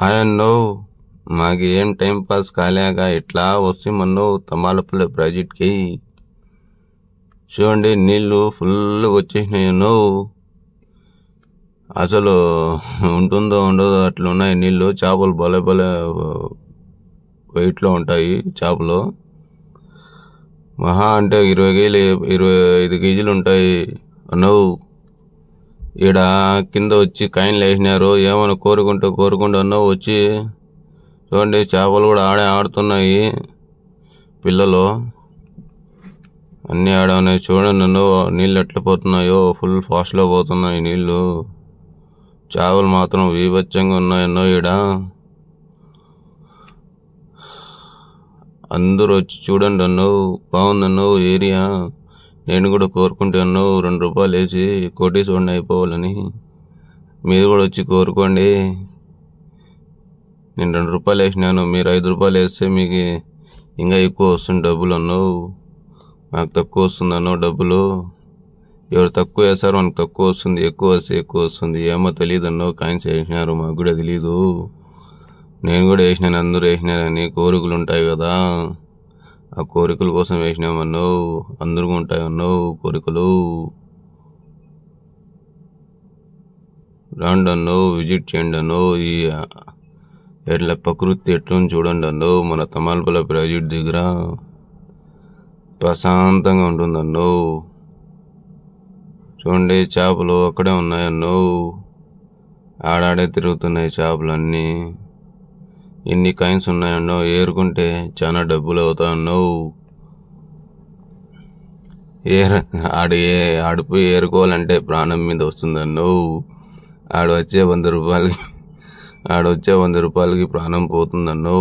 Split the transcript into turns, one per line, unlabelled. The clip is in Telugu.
ఆయన్నో మాకేం టైం పాస్ కాలేక ఇట్లా వస్తామన్నో తమాలపల్లి ప్రాజెక్ట్కి. చూడండి నీళ్లు ఫుల్ వచ్చేసినాయన్నో. అసలు ఉంటుందో ఉండదో అట్లున్నాయి నీళ్లు. చేపలు భలే భలే వెయిట్లో ఉంటాయి చేపలు. మహా అంటే 25 కేజీలు ఉంటాయి అన్నో. ఈడ కింద వచ్చి కాయిన్లు వేసినారు. ఏమైనా కోరుకుంటూ అన్నో వచ్చి చూడండి చేపలు కూడా ఆడుతున్నాయి. పిల్లలు అన్నీ ఆడవున్నాయి. చూడండి అన్నో నీళ్ళు ఎట్లా పోతున్నాయో. ఫుల్ ఫాస్ట్లో పోతున్నాయి నీళ్ళు. చేపలు మాత్రం వీభత్సంగా ఉన్నాయన్నో. ఈడ అందరూ వచ్చి చూడండి అన్నో. బాగుందన్నో ఏరియా. నేను కూడా కోరుకుంటే అన్నో 2 రూపాయలు వేసి కోటీశ్వరుని అయిపోవాలని. మీరు కూడా వచ్చి కోరుకోండి. నేను 2 రూపాయలు వేసినాను, మీరు 5 రూపాయలు వేస్తే మీకు ఇంకా ఎక్కువ వస్తుంది డబ్బులు అన్నో. నాకు తక్కువ వస్తుంది అన్నో డబ్బులు. ఎవరు తక్కువ వేస్తారో మనకు తక్కువ వస్తుంది, ఎక్కువ వస్తే ఎక్కువ వస్తుంది. ఏమో తెలియదు అన్నో. కాయిన్స్ వేసినారు, మాకు కూడా తెలీదు. నేను కూడా వేసినాను, అందరూ వేసినారని. కోరికలు ఉంటాయి కదా, ఆ కోరికల కోసం వేసినామన్నో. అందరికీ ఉంటాయి అన్నో కోరికలు. రండి అన్నో, విజిట్ చేయండి అన్నో. ఈ ఎట్లా ప్రకృతి ఎట్లని చూడండి అన్నో. మన తమాలపల్లి ప్రాజెక్ట్ దగ్గర ప్రశాంతంగా ఉంటుందన్నో. చూడండి చేపలు అక్కడే ఉన్నాయన్నో. ఆడాడే తిరుగుతున్నాయి చేపలన్నీ. ఎన్ని కాయిన్స్ ఉన్నాయన్నో. ఏరుకుంటే చాలా డబ్బులు అవుతాయన్నో. ఆడిపోయి ఏరుకోవాలంటే ప్రాణం మీద వస్తుందన్నో. ఆడొచ్చే 100 రూపాయలకి ప్రాణం పోతుందన్నో.